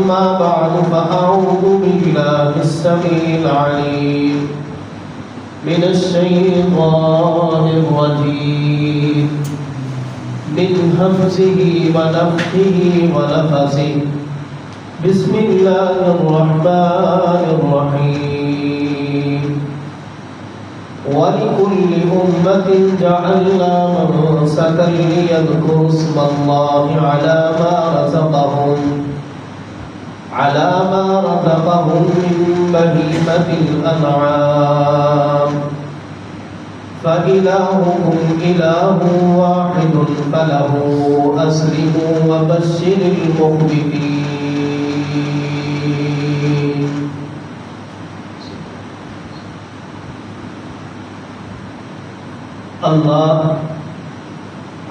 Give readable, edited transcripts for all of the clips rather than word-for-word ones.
أما بعد فأعوذ بالله السميع العليم من الشيطان الرجيم من همزه ونفخه ونفثه بسم الله الرحمن الرحيم وَلِكُلِّ أُمَّةٍ جَعَلْنَا مَنسَكًا لِيَذْكُرُوا اسْمَ اللَّهِ عَلَى مَا رَزَقَهُم مِّن بَهِيمَةِ الْأَنْعَامِ فَإِلَٰهُكُمْ إِلَٰهٌ وَاحِدٌ فَلَهُ أَسْلِمُوا وَبَشِّرِ الْمُخْبِتِينَ. اللہ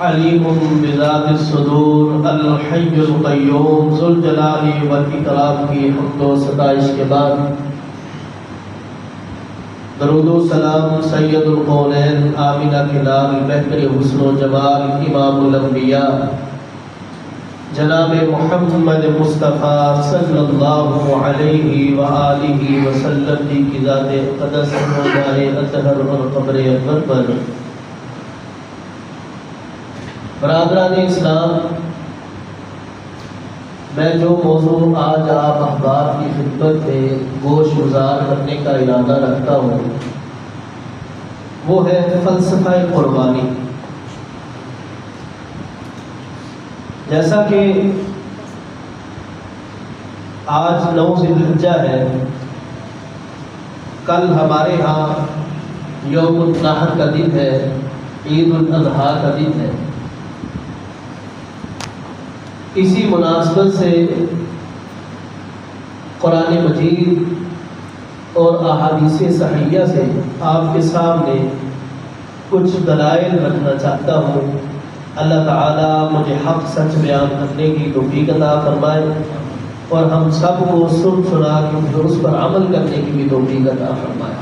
علیم بذات الصدور الحی القیوم ذوالجلال والاکرام کی حمد و ستائش کے بعد درود و سلام سید القونین آمنہ کے لال بہتر حسن و جمال امام الانبیاء جناب محمد مصطفیٰ صلی اللہ علیہ وآلہ وسلم کی ذات قدس روزہ اطہر اور قبر اکبر پر. برادران اسلام، میں جو موضوع آج آپ احباب کی خدمت میں گوش گزار کرنے کا ارادہ رکھتا ہوں وہ ہے فلسفہ قربانی. جیسا کہ آج 9 ذی الحجہ ہے، کل ہمارے ہاں یوم النحر کا دن ہے، عید الاضحیٰ کا دن ہے. اسی مناسبت سے قرآن مجید اور احادیث صحیحہ سے آپ کے سامنے کچھ دلائل رکھنا چاہتا ہوں. اللہ تعالیٰ مجھے حق سچ بیان کرنے کی توفیق عطا فرمائے اور ہم سب کو سن سنا کے اس پر عمل کرنے کی بھی توفیق عطا فرمائے.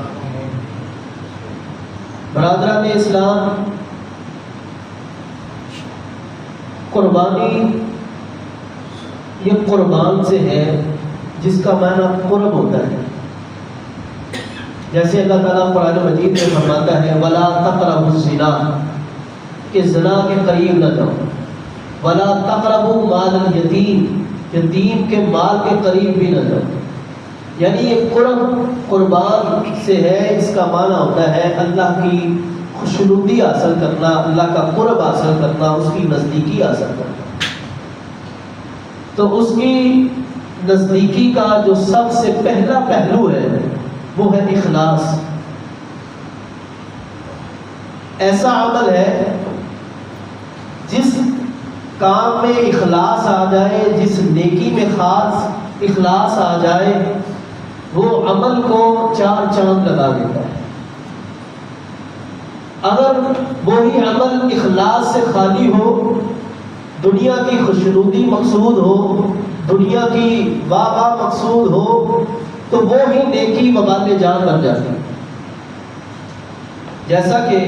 برادران اسلام، قربانی یہ قربان سے ہے جس کا معنی قرب ہوتا ہے. جیسے اللہ تعالیٰ قرآن مجید میں فرماتا ہے وَلَا تَقْرَبُوا الزِّنَا، کہ زنا کے قریب نہ جاؤ. وَلَا تَقْرَبُوا مَالَ الْيَتِيمِ، یتیم کے مال کے قریب بھی نہ جاؤ. یعنی یہ قرب قربان سے ہے. اس کا معنی ہوتا ہے اللہ کی خوشنودی حاصل کرنا، اللہ کا قرب حاصل کرنا، اس کی نزدیکی حاصل کرنا. تو اس کی نزدیکی کا جو سب سے پہلا پہلو ہے وہ ہے اخلاص. ایسا عمل ہے جس کام میں اخلاص آ جائے، جس نیکی میں خاص اخلاص آ جائے، وہ عمل کو 4 چاند لگا دیتا ہے. اگر وہی عمل اخلاص سے خالی ہو، دنیا کی خوشنودی مقصود ہو، دنیا کی واہ مقصود ہو، تو وہ ہی نیکی وبال جان بن جاتی ہے. جیسا کہ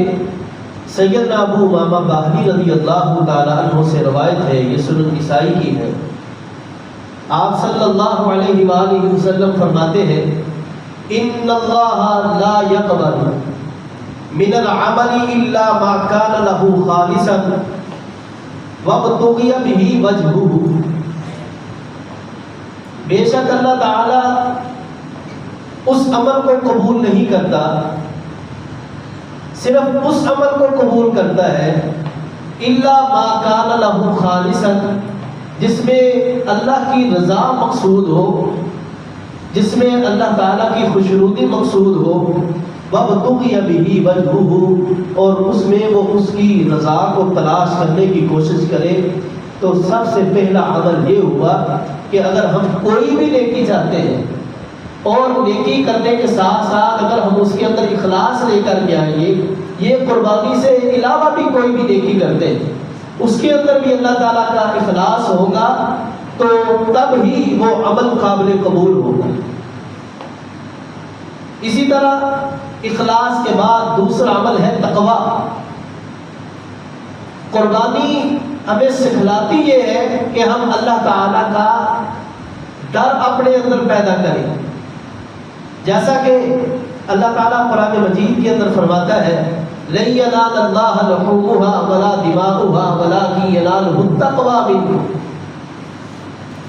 سیدنا ابو امامہ باہلی رضی اللہ تعالیٰ عنہ سے روایت ہے، یہ سنن نسائی کی ہے. آپ صلی اللہ علیہ وآلہ وسلم فرماتے ہیں ان اللہ لا يقبل من العمل الا ما كان له خالصا وَابْتُغِيَ بِهِ وَجْهُهُ. بے شک اللہ تعالیٰ اس عمل کو قبول نہیں کرتا، صرف اس عمل کو قبول کرتا ہے إِلَّا مَا كَانَ لَهُ خَالِصًا، جس میں اللہ کی رضا مقصود ہو، جس میں اللہ تعالیٰ کی خوشنودی مقصود ہو. وَابْتُغِيَ بِهِ وَجْهُهُ، اور اس میں وہ اس کی رضا کو تلاش کرنے کی کوشش کرے. تو سب سے پہلا عمل یہ ہوا کہ اگر ہم کوئی بھی نیکی چاہتے ہیں اور نیکی کرنے کے ساتھ ساتھ اگر ہم اس کے اندر اخلاص لے کر کے آئیں گے، یہ قربانی سے علاوہ بھی کوئی بھی نیکی کرتے ہیں اس کے اندر بھی اللہ تعالیٰ کا اخلاص ہوگا، تو تب ہی وہ عمل قابل قبول ہوگا. اسی طرح اخلاص کے بعد دوسرا عمل ہے تقویٰ. قربانی ہمیں سکھلاتی یہ ہے کہ ہم اللہ تعالیٰ کا ڈر اپنے اندر پیدا کریں. جیسا کہ اللہ تعالیٰ قرآن مجید کے اندر فرماتا ہے لَن يَنَالَ اللَّهَ لُحُومُهَا وَلَا دِمَاؤُهَا وَلَٰكِن يَنَالُهُ التَّقْوَىٰ مِنكُمْ،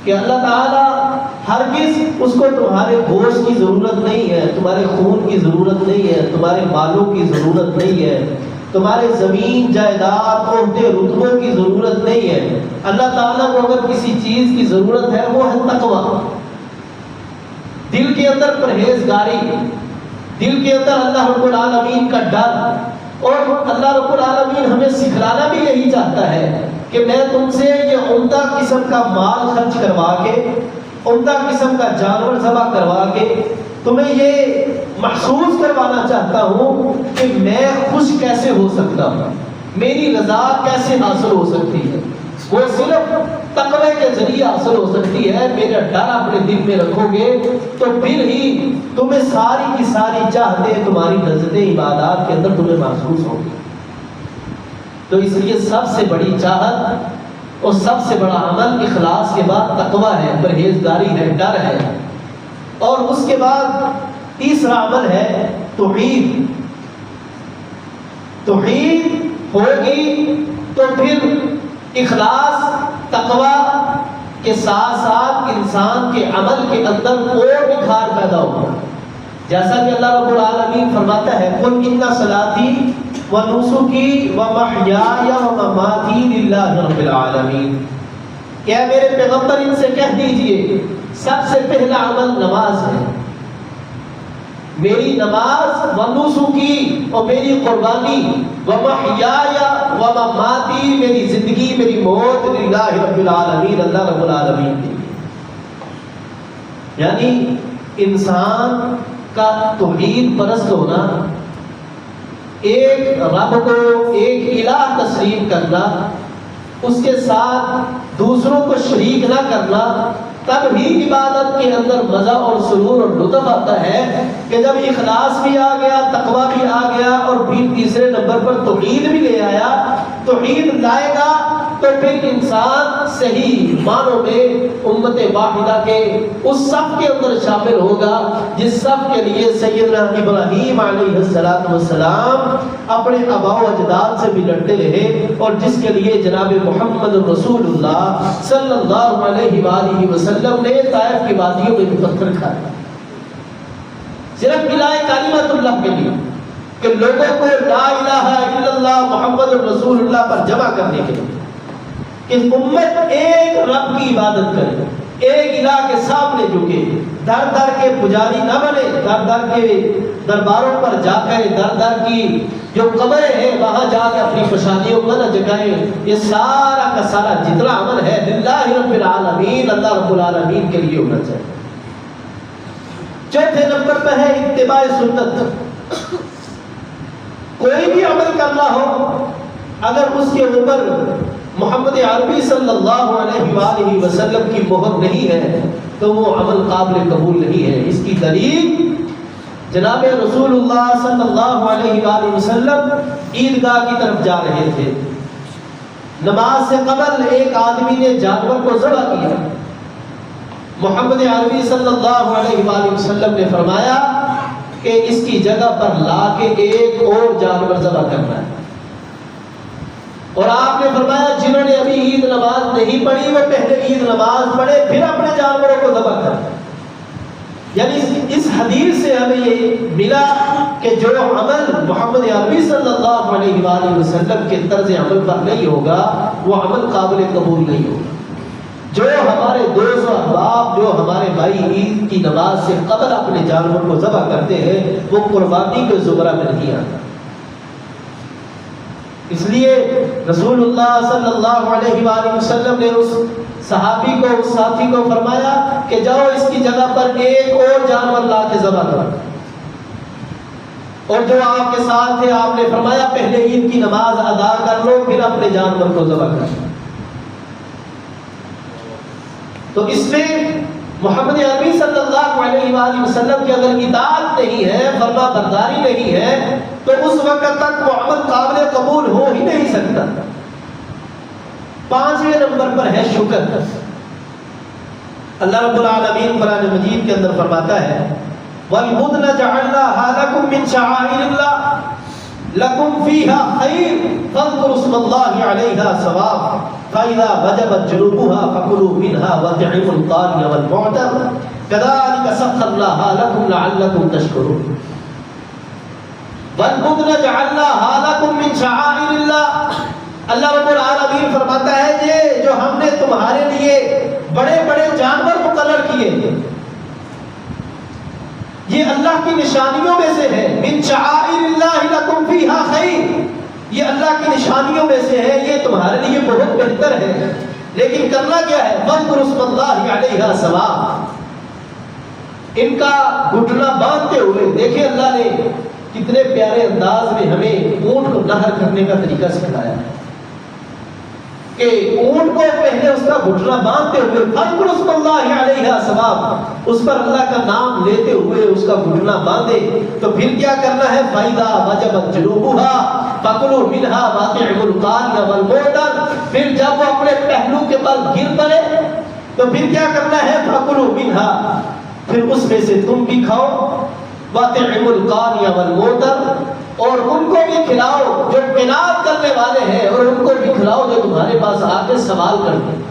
کہ اللہ تعالیٰ ہرگز اس کو تمہارے گوشت کی ضرورت نہیں ہے، تمہارے خون کی ضرورت نہیں ہے، تمہارے بالوں کی ضرورت نہیں ہے، تمہارے زمین جائیداد عہدے رتبوں کی ضرورت نہیں ہے. اللہ تعالیٰ کو اگر کسی چیز کی ضرورت ہے وہ ہے تقویٰ. دل کے اندر پرہیزگاری، دل کے اندر اللہ رب العالمین کا ڈر. اور اللہ رب العالمین ہمیں سکھلانا بھی یہی چاہتا ہے کہ میں تم سے یہ عمدہ قسم کا مال خرچ کروا کے، عمدہ قسم کا جانور ذبح کروا کے تمہیں یہ محسوس کروانا چاہتا ہوں کہ میں خوش کیسے ہو سکتا ہوں، میری رضا کیسے حاصل ہو سکتی ہے. وہ صرف تقوی کے ذریعے حاصل ہو سکتی ہے. میرا ڈر اپنے دل میں رکھو گے تو پھر ہی تمہیں ساری کی ساری چاہتے تمہاری لذتیں عبادات کے اندر تمہیں محسوس ہوں گی. تو اس لیے سب سے بڑی چاہت اور سب سے بڑا عمل اخلاص کے بعد تقوی ہے، پرہیزگاری ہے، ڈر ہے. اور اس کے بعد تیسرا عمل ہے توحید. توحید ہوگی تو پھر اخلاص تقوی کے ساتھ ساتھ انسان کے عمل کے اندر اور نکھار پیدا ہوگا. جیسا کہ اللہ رب العالمین فرماتا ہے قل ان صلاتی ونسکی ومحیای ومماتی للہ رب العالمین، کیا میرے پیغمبر ان سے کہہ دیجئے سب سے پہلا عمل نماز ہے. میری نماز ونسکی اور میری قربانی ومحیای ومماتی، میری زندگی میری موت للہ رب العالمین، اللہ رب العالمین کے لیے. یعنی انسان کا توحید پرست ہونا، ایک رب کو ایک الہ تسلیم کرنا، اس کے ساتھ دوسروں کو شریک نہ کرنا، تب ہی عبادت کے اندر مزہ اور سرور اور لطف آتا ہے کہ جب اخلاص بھی آ گیا، تقویٰ بھی آ گیا، اور پھر تیسرے نمبر پر توحید بھی لے آیا. توحید لائے گا تو پھر انسان صحیح معنوں میں امت واحدہ کے اس صف کے اندر شامل ہوگا جس صف کے لیے سیدنا ابراہیم علیہ السلام اپنے آباء و اجداد سے بھی لڑتے رہے، اور جس کے لیے جناب محمد رسول اللہ صلی اللہ علیہ وآلہ وسلم نے طائف کی وادیوں میں بھی پتھر کھائے صرف الہ کلمۃ اللہ کے لیے، کہ لوگوں کو لا الہ الا اللہ محمد رسول اللہ پر جمع کرنے کے لیے، کہ امت ایک رب کی عبادت کرے، ایک الہ کے سامنے جھکے، در در کے پجاری نہ بنے، در در کے درباروں پر جا کر در در کی جو قبریں ہیں وہاں جا کے اپنی خوشحالیوں کو نہ جگائیں. یہ سارا کا سارا جتنا عمل ہے للہ رب العالمین، اللہ رب العالمین کے لیے ہونا چاہیے. چوتھے نمبر پہ ہے اتباع سنت. کوئی بھی عمل کرنا ہو اگر اس کے اوپر محمد عربی صلی اللہ علیہ وآلہ وسلم کی مہر نہیں ہے تو وہ عمل قابل قبول نہیں ہے. اس کی دلیل جناب رسول اللہ صلی اللہ علیہ وآلہ وسلم عیدگاہ کی طرف جا رہے تھے. نماز سے قبل ایک آدمی نے جانور کو ذبح کیا. محمد عربی صلی اللہ علیہ وآلہ وسلم نے فرمایا کہ اس کی جگہ پر لا کے ایک اور جانور ذبح کرنا ہے. اور آپ نے فرمایا جنہوں نے ابھی عید نماز نہیں پڑھی وہ پہلے عید نماز پڑھے پھر اپنے جانوروں کو ذبح کریں. یعنی اس حدیث سے ہمیں یہ ملا کہ جو عمل محمد عربی صلی اللہ علیہ وآلہ وسلم کے طرز عمل پر نہیں ہوگا وہ عمل قابل قبول نہیں ہوگا. جو ہمارے دوست و احباب، جو ہمارے بھائی عید کی نماز سے قبل اپنے جانور کو ذبح کرتے ہیں وہ قربانی کے زمرہ میں نہیں آتا. اس لیے رسول اللہ صلی اللہ علیہ وآلہ وسلم نے اس صحابی کو، اس ساتھی کو فرمایا کہ جاؤ اس کی جگہ پر ایک اور جانور لا کے ذبح کرو. اور جو آپ کے ساتھ تھے آپ نے فرمایا پہلے عید کی نماز ادا کر لو پھر اپنے جانور کو ذبح کرو. تو اس میں محمد عربی صلی اللہ علیہ وآلہ وسلم کی اگر اطاعت نہیں ہے، فرما برداری نہیں ہے، تو اس وقت تک وہ عمل قابل قبول ہو ہی نہیں سکتا. پانچویں نمبر پر ہے شکر. اللہ رب العالمین قرآن مجید کے اندر فرماتا ہے وَالْبُدْنَ جَعَلْنَاهَا لَكُم مِّن شَعَائِرِ اللَّهِ لَكُمْ فِيهَا خَيْرٌ فَاذْكُرُوا اسْمَ اللَّهِ عَلَيْهَا صَوَافَ فَإِذَا وَجَبَتْ جُنُوبُهَا فَكُلُوا مِنْهَا وَأَطْعِمُوا الْقَانِيَ وَالْمُعْتَرَّ كَذَلِكَ سَخَّرْنَاهَا لَكُمْ لَعَلَّكُمْ تَشْكُرُونَ وَالْبُدْنَ جَعَلْنَاهَا لَكُم مِّن شَعَائِرِ اللَّهِ اللہ رب العالمین فرماتا ہے یہ جو ہم نے تمہارے لیے بڑے بڑے جانور مقرر کیے یہ اللہ کی نشانیوں میں سے ہے من شعائر اللہ لکم فیہا خیر یہ اللہ کی نشانیوں میں سے ہے یہ تمہارے لیے بہت بہتر ہے لیکن کرنا کیا ہے وَاذْكُرُوا اسْمَ اللَّهِ عَلَيْهَا صَوَافَ ان کا گھٹنا باندھتے ہوئے دیکھیں اللہ نے کتنے پیارے انداز میں ہمیں اونٹ کو نہر کرنے کا طریقہ سکھلایا ہے کہ اونٹ کو پہلے اس کا گھٹنا باندھتے ہوئے فَاذْكُرُوا اسْمَ اللَّهِ عَلَيْهَا صَوَافَ اس پر اللہ کا نام لیتے ہوئے اس کا گھٹنا باندھے تو پھر کیا کرنا ہے فَإِذَا وَجَبَتْ جُنُوبُهَا فَكُلُوا مِنْهَا وَأَطِعِمُوا الْقَانِيَ وَالْمُعْتَرَّ پھر جب وہ اپنے پہلو کے بل گر پڑے تو پھر کیا کرنا ہے فَكُلُوا مِنْهَا پھر اس میں سے تم بھی کھاؤ وَأَطِعِمُوا الْقَانِيَ وَالْمُعْتَرَّ اور ان کو بھی کھلاؤ جو قناعت کرنے والے ہیں اور ان کو بھی کھلاؤ جو تمہارے پاس آ کے سوال کرتے ہیں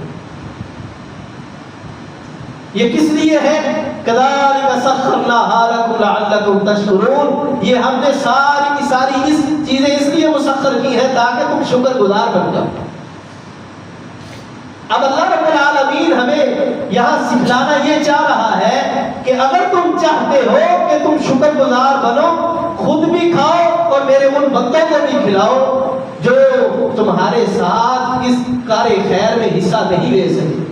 یہ کس لیے ہے كَذَلِكَ سَخَّرْنَاهَا لَكُمْ لَعَلَّكُمْ تَشْكُرُونَ یہ ہم نے ساری کی ساری اس چیزیں اس لیے مسخر کی ہیں تاکہ تم شکر گزار بن جاؤ اب اللہ رب العالمین ہمیں یہاں سکھلانا یہ چاہ رہا ہے کہ اگر تم چاہتے ہو کہ تم شکر گزار بنو خود بھی کھاؤ اور میرے ان بندوں کو بھی کھلاؤ جو تمہارے ساتھ اس کار خیر میں حصہ نہیں لے سکے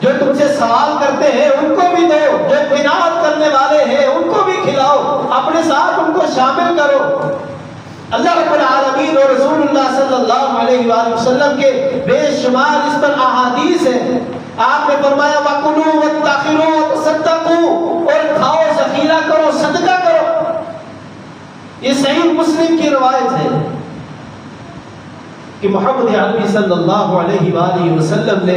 جو تم سے سوال کرتے ہیں ان کو بھی دو جو قناعت کرنے والے ہیں ان کو بھی کھلاؤ اپنے ساتھ ان کو شامل کرو اللہ رب العالمین اور رسول اللہ صلی اللہ علیہ وآلہ وسلم کے بے شمار اس پر احادیث ہیں آپ نے فرمایا وَكُلُوا وَاتَّخِرُوا وَتَصَدَّقُوا اور کھاؤ ذخیرہ کرو صدقہ کرو یہ صحیح مسلم کی روایت ہے کہ محمد عربی صلی اللہ علیہ وآلہ وسلم نے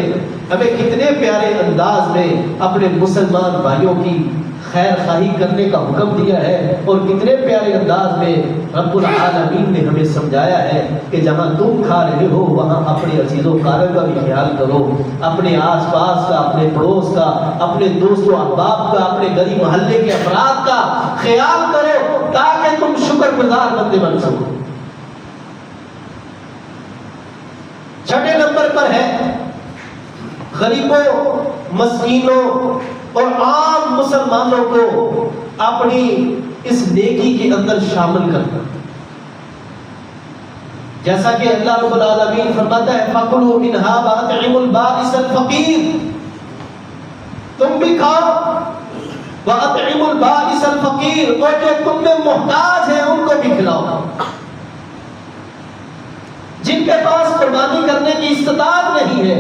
ہمیں کتنے پیارے انداز میں اپنے مسلمان بھائیوں کی خیر خواہی کرنے کا حکم دیا ہے اور کتنے پیارے انداز میں رب العالمین نے ہمیں سمجھایا ہے کہ جہاں تم کھا رہے ہو وہاں اپنے عزیز و قارب کا بھی خیال کرو اپنے آس پاس کا اپنے پڑوس کا اپنے دوست و احباب کا اپنے گلی محلے کے افراد کا خیال کرو تاکہ تم شکر گزار بندے بن سکو چھٹے نمبر پر ہے غریبوں مسکینوں اور عام مسلمانوں کو اپنی اس نیکی کے اندر شامل کرنا جیسا کہ اللہ رب العالمین فرماتا ہے فَكُلُوا مِنْهَا وَأَطْعِمُوا الْبَائِسَ الْفَقِيرَ تم بھی کھاؤ وَأَطْعِمُوا الْبَائِسَ الْفَقِيرَ اور جو تم میں محتاج ہیں ان کو بھی کھلاؤ جن کے پاس قربانی کرنے کی استطاعت نہیں ہے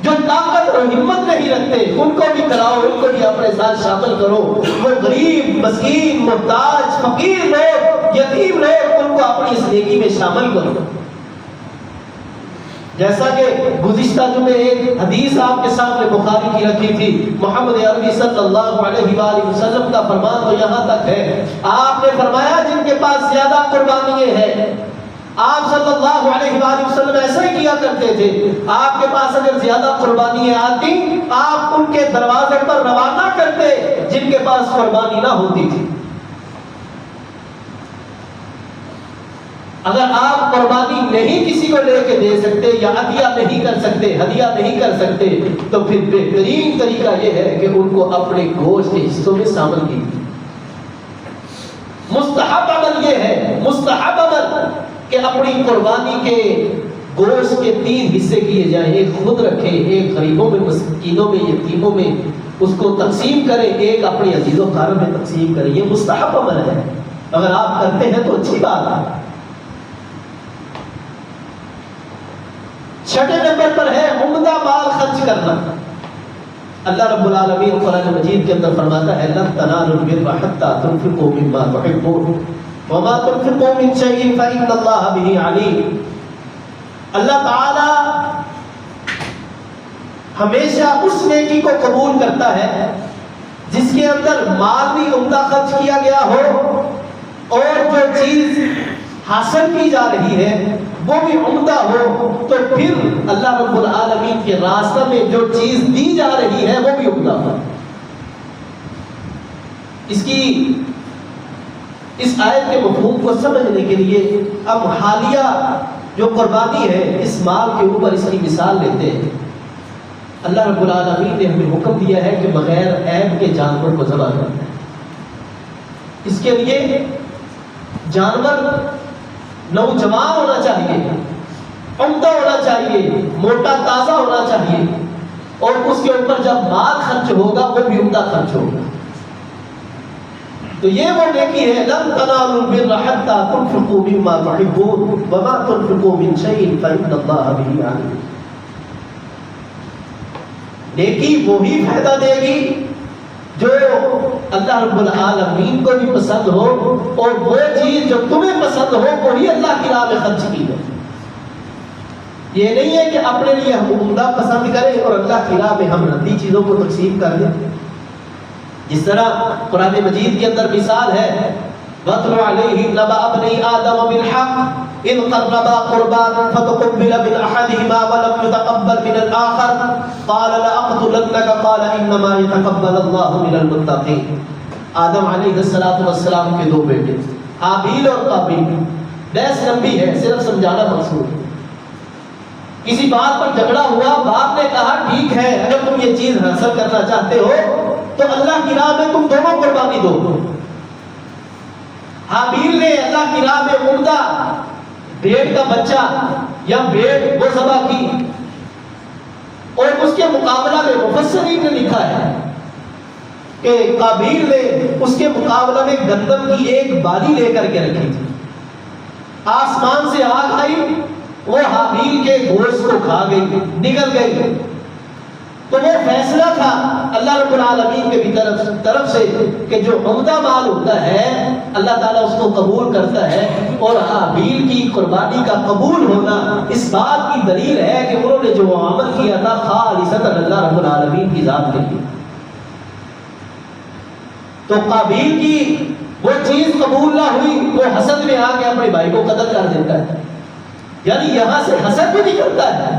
جو طاقت اور ہمت نہیں رکھتے ان کو بھی کراؤ ان کو بھی اپنے ساتھ شامل کرو وہ غریب مسکین محتاج فقیر لوگ یتیم لوگ ان کو اپنی اس نیکی میں شامل کرو جیسا کہ گزشتہ جمعے ایک حدیث آپ کے سامنے بخاری کی رکھی تھی محمد عربی صلی اللہ علیہ وآلہ وسلم کا فرمان تو یہاں تک ہے آپ نے فرمایا جن کے پاس زیادہ قربانیاں ہیں آپ صلی اللہ علیہ وآلہ وسلم ایسا ہی کیا کرتے تھے آپ کے پاس اگر زیادہ قربانیاں آتی آپ ان کے دروازے پر روانہ کرتے جن کے پاس قربانی نہ ہوتی تھی اگر آپ قربانی نہیں کسی کو لے کے دے سکتے یا عطیہ نہیں کر سکتے ہدیہ نہیں کر سکتے تو پھر بہترین طریقہ یہ ہے کہ ان کو اپنے گوشت کے حصوں میں شامل کیجیے مستحب عمل یہ ہے مستحب عمل کہ اپنی قربانی کے گوشت کے 3 حصے کیے جائیں ایک خود رکھیں ایک غریبوں میں مسکینوں میں یتیموں میں اس کو تقسیم کریں ایک اپنی عزیز و قارب میں تقسیم کریں یہ مستحب عمل ہے اگر آپ کرتے ہیں تو اچھی بات ہے چھٹے نمبر پر ہے عمدہ مال خرچ کرنا اللہ رب العالمین قرآن مجید کے اندر فرماتا ہے لن تنالوا البر حتى تنفقوا مما تحبون وما تنفقوا من شيء فإن الله به عليم اللہ تعالی ہمیشہ اس نیکی کو قبول کرتا ہے جس کے اندر مال بھی عمدہ خرچ کیا گیا ہو اور جو چیز حاصل کی جا رہی ہے وہ بھی عمدہ ہو، تو پھر اللہ رب العالمین کے راستہ میں جو چیز دی جا رہی ہے وہ بھی عمدہ ہو۔ اس آیت کے مفہوم کو سمجھنے کے لیے اب حالیہ جو قربانی ہے اس مال کے اوپر اس کی مثال لیتے ہیں۔ اللہ رب العالمین نے ہمیں حکم دیا ہے کہ بغیر عیب کے جانور کو ذبح کرنا ہے۔ اس کے لیے جانور نوجوان ہونا چاہیے، عمدہ ہونا چاہیے، موٹا تازہ ہونا چاہیے، اور اس کے اوپر جب مال خرچ ہوگا وہ بھی عمدہ خرچ ہوگا۔ تو یہ وہ نیکی ہے، لن تنالوا البر حتى تنفقوا مما تحبون وما تنفقوا من شيء فإن الله به عليم۔ نیکی وہی فائدہ دے گی جو اللہ رب العالمین کو بھی پسند ہو، اور وہ چیز جو تمہیں پسند ہو وہی اللہ کی راہ میں خرچ کی ہے۔ یہ نہیں ہے کہ اپنے لیے ہم عمدہ پسند کریں اور اللہ کی راہ میں ہم ردی چیزوں کو تقسیم کر دیں۔ جس طرح قرآن مجید کے اندر مثال ہے، وَاتْلُ عَلَيْهِمْ نَبَأَ ابْنَيْ آدَمَ بِالْحَقِّ إِذْ قَرَّبَا قُرْبَانًا فَتُقُبِّلَ مِنْ أَحَدِهِمَا وَلَمْ يُتَقَبَّلْ مِنَ الْآخَرِ قَالَ لَأَقْتُلَنَّكَ قَالَ إِنَّمَا يَتَقَبَّلُ اللَّهُ مِنَ الْمُتَّقِينَ۔ آدم علیہ السلام کے دو بیٹے حابیل اور قابیل، بحث لمبی ہے، صرف سمجھانا مقصود ہے۔ کسی بات پر جھگڑا ہوا، باپ نے کہا ٹھیک ہے اگر تم یہ چیز حاصل کرنا چاہتے ہو تو اللہ کی راہ میں تم دونوں قربانی دو۔ حابیل نے اللہ کی راہ میں عمدہ بھیڑ کا بچہ یا بھیڑ وہ ذبح کی، اور اس کے مقابلہ میں مفسرین نے لکھا ہے کہ قابیل نے اس کے مقابلہ میں گندم کی ایک بالی لے کر کے رکھی تھی۔ آسمان سے آگ آئی، وہ حابیل کے گوشت کو کھا گئی، نگل گئی۔ تو وہ فیصلہ تھا اللہ رب العالمین کے بھی طرف سے کہ جو عمدہ مال ہوتا ہے اللہ تعالیٰ اس کو قبول کرتا ہے، اور حابیل کی قربانی کا قبول ہونا اس بات کی دلیل ہے کہ انہوں نے جو عمل کیا تھا خالصۃ اللہ رب العالمین کی ذات کے لیے۔ تو قابیل کی وہ چیز قبول نہ ہوئی، وہ حسد میں آ کے اپنے بھائی کو قتل کر دیتا ہے۔ یعنی یہاں سے حسد بھی نکلتا ہے،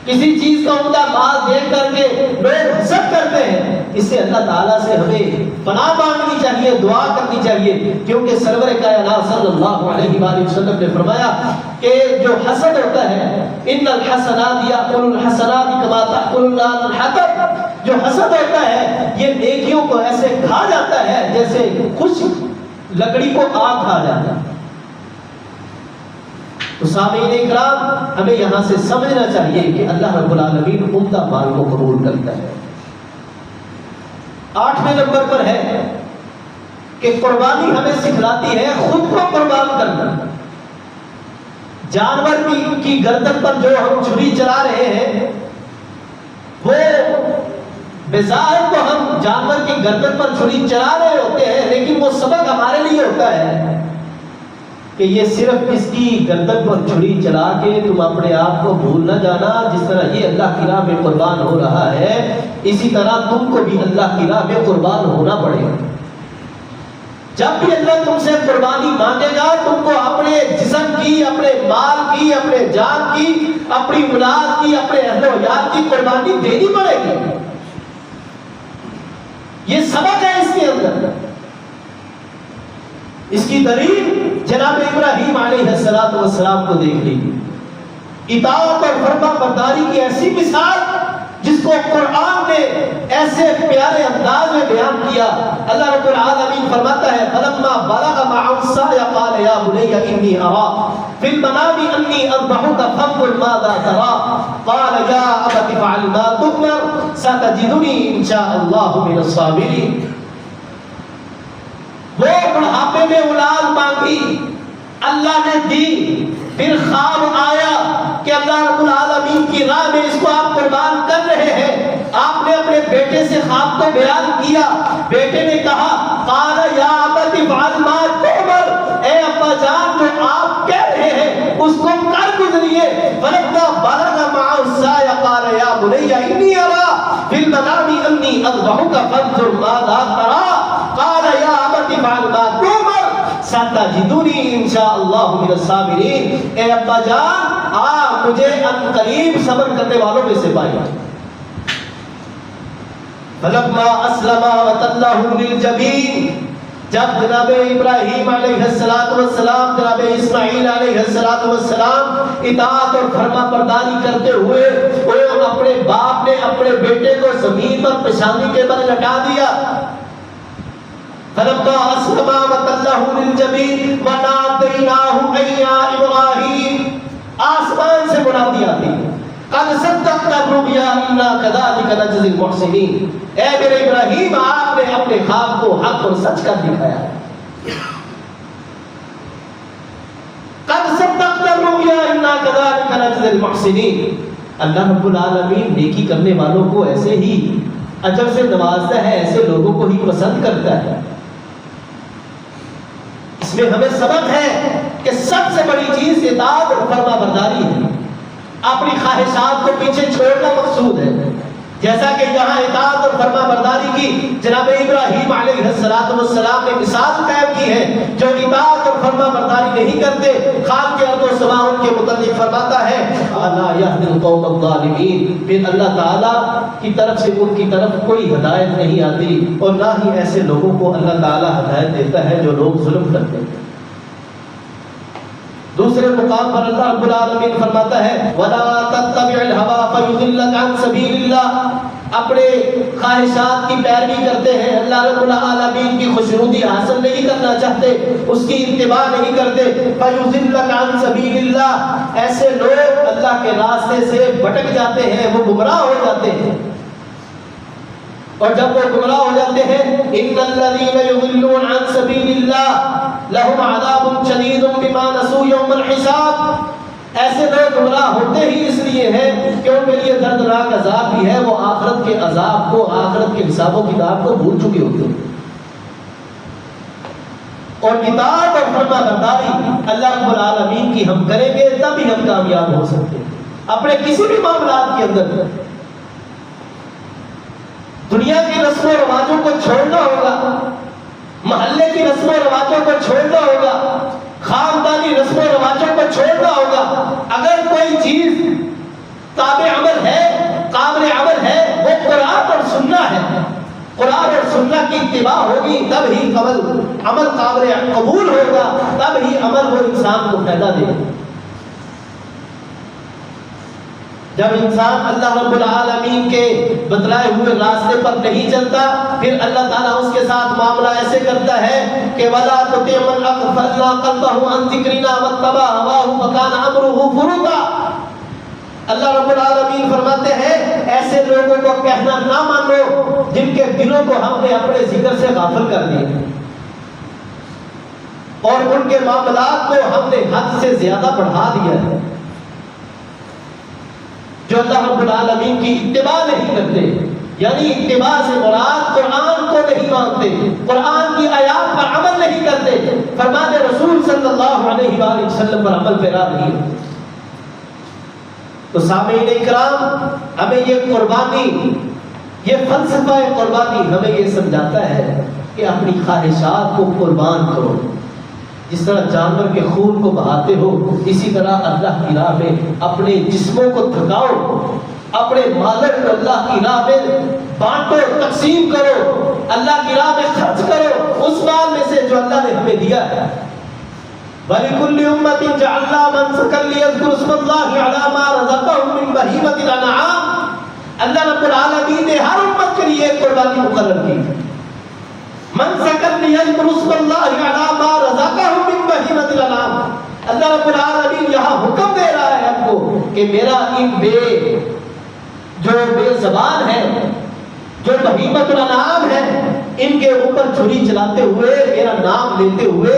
کسی چیز کا عمدہ مال دیکھ کر کے لوگ حسد کرتے ہیں۔ اس سے اللہ تعالیٰ سے ہمیں پناہ مانگنی چاہیے، دعا کرنی چاہیے، کیونکہ سرور کائنات صلی اللہ علیہ وآلہ وسلم نے فرمایا کہ جو حسد ہوتا ہے، ان الحسنات یأکل الحسنات کما تأکل النار الحطب، جو حسد ہوتا ہے یہ نیکیوں کو ایسے کھا جاتا ہے جیسے خشک لکڑی کو آگ کھا جاتا ہے۔ تو سامعین اکرام، ہمیں یہاں سے سمجھنا چاہیے کہ اللہ رب العالمین عمدہ مال کو قبول کرتا ہے۔ 8ویں نمبر پر ہے کہ قربانی ہمیں سکھلاتی ہے خود کو قربان کرنا۔ جانور کی گردن پر جو ہم چھری چلا رہے ہیں، وہ بظاہر تو ہم جانور کی گردن پر چھری چلا رہے ہوتے ہیں، لیکن وہ سبق ہمارے لیے ہوتا ہے کہ یہ صرف اس کی گردن پر چھری چلا کے تم اپنے آپ کو بھول نہ جانا، جس طرح یہ اللہ کی راہ میں قربان ہو رہا ہے اسی طرح تم کو بھی اللہ کی راہ میں قربان ہونا پڑے گا۔ جب بھی اللہ تم سے قربانی مانگے گا، تم کو اپنے جسم کی، اپنے مال کی، اپنے جان کی، اپنی اولاد کی، اپنے اہل و عیال کی قربانی دینی پڑے گی۔ یہ سبق ہے اس کے اندر۔ اس کی دلیل جناب ابراہیم علیہ السلام کو دیکھ لیجیے، اطاعت اور فرما برداری کی ایسی مثال جس کو قرآن نے ایسے پیارے انداز میں بیان کیا۔ اللہ رب العالمین فرماتا ہے فلما بلغ معه السعي قال يا بني اني ارى في المنام اني اذبحك فانظر ماذا ترى قال يا ابت افعل ما تؤمر ستجدني ان شاء الله من الصابرين۔ وہ بڑھاپے میں اولاد مانگی، اللہ نے دی، پھر خواب آیا کہ اللہ رب العالمین کی راہ میں اس کو آپ قربان کر رہے ہیں۔ آپ نے اپنے بیٹے سے خواب کو بیان کیا، بیٹے نے کہا قال یا ابت افعل ما تؤمر، اے ابا جان جو آپ کہہ رہے ہیں اس کو کر گزریے۔ فلما بلغ معه السعي قال يا بني ينفعك فانظر ماذا ترى قال يا أبت افعل ما تؤمر ستجدني إن شاء الله من الصابرين. اے ابا جان آپ مجھے ان قریب صبر کرنے والوں میں سے پائیں. فلما اسلم وتلہ للجبین، جب جناب ابراہیم علیہ السلام جناب اسماعیل علیہ السلام اطاعت اور فرما برداری کرتے ہوئے وہ اپنے باپ نے اپنے بیٹے کو زمین پر پیشانی کے بل لٹا دیا. فلما اسلم وتلہ للجبین ونادیناہ اے یا ابراہیم، آسمان سے منادی آتی قد صدقت الرؤیا انا كذلك نجزي المحسنين. اے میرے ابراہیم آپ نے اپنے خواب کو حق اور سچ کر دکھایا. قد صدقت الرؤیا انا كذلك نجزي المحسنين. اللہ رب العالمین نیکی کرنے والوں کو ایسے ہی اجر سے نوازتا ہے، ایسے لوگوں کو ہی پسند کرتا ہے. اس میں ہمیں سبق ہے کہ سب سے بڑی چیز اطاعت اور فرما برداری ہے. اپنی خواہشات کو پیچھے چھوڑنا مقصود ہے. جیسا کہ یہاں اطاعت اور فرما برداری کی جناب ابراہیم علیہ السلام نے مثال قائم کی ہے. جو اطاعت اور فرما برداری نہیں کرتے، خالق ارض و سماء ان کے متعلق فرماتا ہے الا یهدی القوم الظالمین. پھر اللہ تعالیٰ کی طرف سے ان کی طرف کوئی ہدایت نہیں آتی اور نہ ہی ایسے لوگوں کو اللہ تعالیٰ ہدایت دیتا ہے جو لوگ ظلم کرتے ہیں. دوسرے مقام پر اللہ رب العالمین فرماتا ہے وَلَا تَتَّبِعِ الْهَوَىٰ فَيُضِلَّكَ عَنْ سَبِيلِ اللَّهِ. اپنے خواہشات کی پیروی کرتے ہیں، اللہ رب العالمین کی خوشنودی حاصل نہیں کرنا چاہتے، اس کی اتباع نہیں کرتے. فَيُضِلَّكَ عَنْ سَبِيلِ اللَّهِ. ایسے لوگ اللہ کے راستے سے بھٹک جاتے ہیں، وہ گمراہ ہو جاتے ہیں. اور جب وہ گمراہ ہو جاتے ہیں ان الذين يضلون عن سبيل الله لهم عذاب شديد بما نسوا يوم الحساب. ایسے لوگ گمراہ ہوتے ہی اس لیے ہیں کہ ان کے لیے دردناک عذاب بھی ہے. وہ آخرت کے عذاب کو، آخرت کے حساب و کتاب کو بھول چکے ہوتے ہیں. اور اطاعت اور فرما برداری اللہ رب العالمین کی ہم کریں گے تبھی ہم کامیاب ہو سکتے ہیں اپنے کسی بھی معاملات کے اندر. دنیا کی رسم و رواجوں کو چھوڑنا ہوگا، محلے کی رسم و رواجوں کو چھوڑنا ہوگا، خاندانی رسم و رواجوں کو چھوڑنا ہوگا. اگر کوئی چیز تابع عمل ہے، قابل عمل ہے، وہ قرآن اور سنہ ہے. قرآن اور سنہ کی اتباع ہوگی تب ہی عمل قابل قبول ہوگا، تب ہی عمل وہ انسان کو فائدہ دے گا. جب انسان اللہ رب العالمین کے بتلائے ہوئے راستے پر نہیں چلتا، پھر اللہ تعالیٰ اس کے ساتھ معاملہ ایسے کرتا ہے کہ وَلَا تُطِعْ مَنْ أَغْفَلْنَا قَلْبَهُ عَنْ ذِكْرِنَا وَاتَّبَعَ هَوَاهُ فَكَانَ أَمْرُهُ فُرُطًا. اللہ رب العالمین فرماتے ہیں ایسے لوگوں کو کہنا نہ مانو جن کے دلوں کو ہم نے اپنے ذکر سے غافل کر دیا اور ان کے معاملات کو ہم نے حد سے زیادہ بڑھا دیا ہے. جو اللہ رب العالمین کی اتباع نہیں کرتے، یعنی اتباع سے مراد قرآن کو نہیں مانتے، قرآن کی آیات پر عمل نہیں کرتے، فرمان رسول صلی اللہ علیہ وآلہ وسلم پر عمل پیرا نہیں. تو سامعین اکرام، ہمیں یہ قربانی، یہ فلسفہ قربانی ہمیں یہ سمجھاتا ہے کہ اپنی خواہشات کو قربان کرو. جس طرح جانور کے خون کو بہاتے ہو، اسی طرح اللہ کی راہ میں اپنے جسموں کو تھکاؤ، اپنے مالک کو اللہ کی راہ میں بانٹو، تقسیم کرو، اللہ کی راہ میں خرچ کرو اس مال میں سے جو اللہ نے ہمیں دیا ہے. وَلِكُلِّ أُمَّةٍ جَعَلْنَا مَنسَكًا لِيَذْكُرُوا اسْمَ اللَّهِ عَلَىٰ مَا رَزَقَهُم مِّن بَهِيمَةِ الْأَنْعَامِ. اللہ رب العالمین نے ہر امت کے لیے ایک قربانی مقرر کی. مَنسَكًا لِيَذْكُرُوا اسْمَ اللَّهِ عَلَىٰ مَا رَزَقَهُم مِّن بَهِيمَةِ الْأَنْعَامِ. اللہ رب العالمین یہاں حکم دے رہا ہے ہم کو کہ میرا ان جو بے زبان ہے، جو بہیمت الانعام ہے، ان کے اوپر چھری چلاتے ہوئے، میرا نام لیتے ہوئے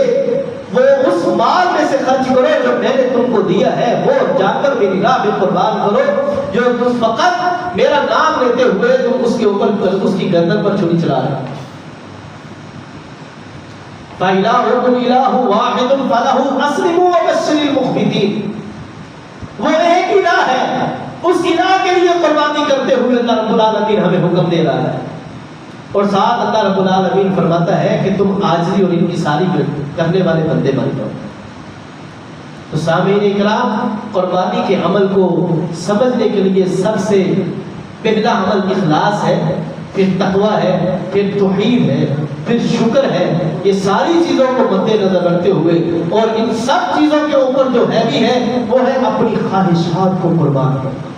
وہ اس مال میں سے خرچ کرو جو میں نے تم کو دیا ہے. وہ جانور میری راہ میں قربان کرو جو تم فقط میرا نام لیتے ہوئے تم اس کے اوپر اس کی گردن پر چھری چلا رہے. فَإِلَٰهُكُمْ إِلَٰهٌ وَاحِدٌ فَلَهُ أَسْلِمُوا وَبَشِّرِ الْمُخْبِتِينَ. وہ ایک الہ ہے، اس الہ کے لیے قربانی کرتے ہوئے اللہ رب العالمین ہمیں حکم دے رہا ہے. اور ساتھ اللہ رب العالمین فرماتا ہے کہ تم عاجزی اور انکساری کرنے والے بندے بن جاؤ۔ تو سامعین اکرام، قربانی کے عمل کو سمجھنے کے لیے سب سے پہلا عمل اخلاص ہے، پھر تقویٰ ہے، پھر توحید ہے، پھر شکر ہے۔ یہ ساری چیزوں کو مد نظر رکھتے ہوئے اور ان سب چیزوں کے اوپر جو ہیوی ہے وہ ہے اپنی خواہشات کو قربان کرنا،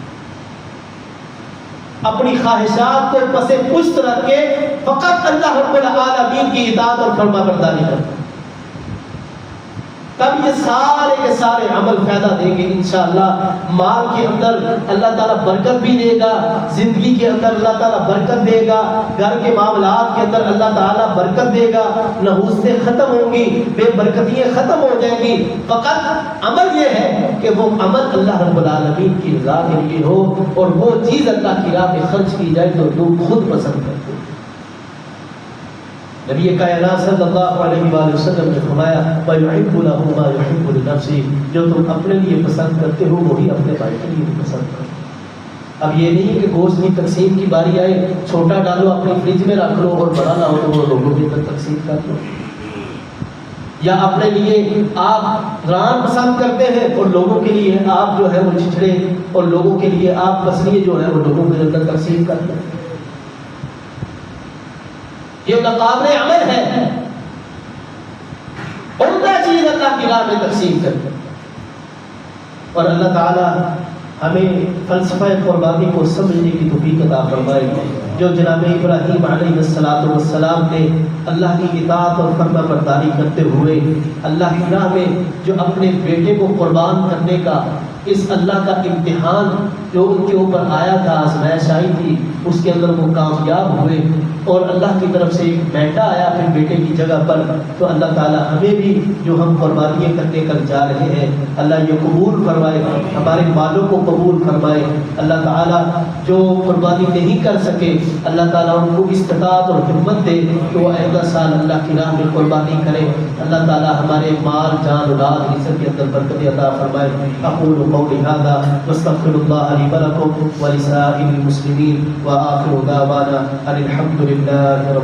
اپنی خواہشات کو پس پشت رکھ کے فقط اللہ رب العالمین کی اطاعت اور فرما برداری کرنا، تب یہ سارے کے سارے عمل فائدہ دیں گے انشاءاللہ۔ مال کے اندر اللہ تعالیٰ برکت بھی دے گا، زندگی کے اندر اللہ تعالیٰ برکت دے گا، گھر کے معاملات کے اندر اللہ تعالیٰ برکت دے گا، نحوستیں ختم ہوں گی، بے برکتیاں ختم ہو جائیں گی۔ فقط عمل یہ ہے کہ وہ عمل اللہ رب العالمین کی رضا کے لیے ہو اور وہ چیز اللہ کی راہ میں خرچ کی جائے تو لوگ خود پسند کرتے ہیں۔ نبی کائنات صلی اللہ علیہ وآلہ وسلم نے فرمایا وَيُحِبُّ لَهُ مَا يُحِبُّ لِنَفْسِهِ، جو تم اپنے لیے پسند کرتے ہو وہی اپنے بھائی کے لیے بھی پسند کرو۔ اب یہ نہیں کہ گوشت کی تقسیم کی باری آئے چھوٹا ڈالو اپنی فریج میں رکھ لو اور بڑا نہ ہو تو وہ لوگوں کے اندر تقسیم کر لو، یا اپنے لیے آپ ران پسند کرتے ہیں اور لوگوں کے لیے آپ جو ہے وہ چچڑے اور لوگوں کے لیے آپ پسلیے جو ہے وہ لوگوں کے اندر تقسیم کرتے ہیں۔ یہ ناقابل عمل ہے، عمدہ چیز اللہ کی راہ میں تقسیم کرتے ہیں۔ اور اللہ تعالی ہمیں فلسفہ قربانی کو سمجھنے کی توفیق عطا فرمائے، جو جناب ابراہیم علیہ السلام نے اللہ کی اطاعت اور فرما برداری کرتے ہوئے اللہ کی راہ میں جو اپنے بیٹے کو قربان کرنے کا اس اللہ کا امتحان جو ان کے اوپر آیا تھا، آزمائش آئی تھی، اس کے اندر وہ کامیاب ہوئے اور اللہ کی طرف سے ایک بیٹا آیا پھر بیٹے کی جگہ پر۔ تو اللہ تعالی ہمیں بھی جو ہم قربانیاں کرنے کر جا رہے ہیں اللہ یہ قبول فرمائے، ہمارے مالوں کو قبول فرمائے۔ اللہ تعالی جو قربانی نہیں کر سکے اللہ تعالیٰ ان کو استطاعت اور ہمت دے کہ وہ آئندہ سال اللہ کی راہ میں قربانی کرے۔ اللہ تعالیٰ ہمارے مال جان اولاد رزق کے اندر برکت عطا فرمائے۔ اقول قولی ھذا واستغفر اللہ لی ولکم ولسائر المسلمین وآخر دعوانا ان الحمد للہ رب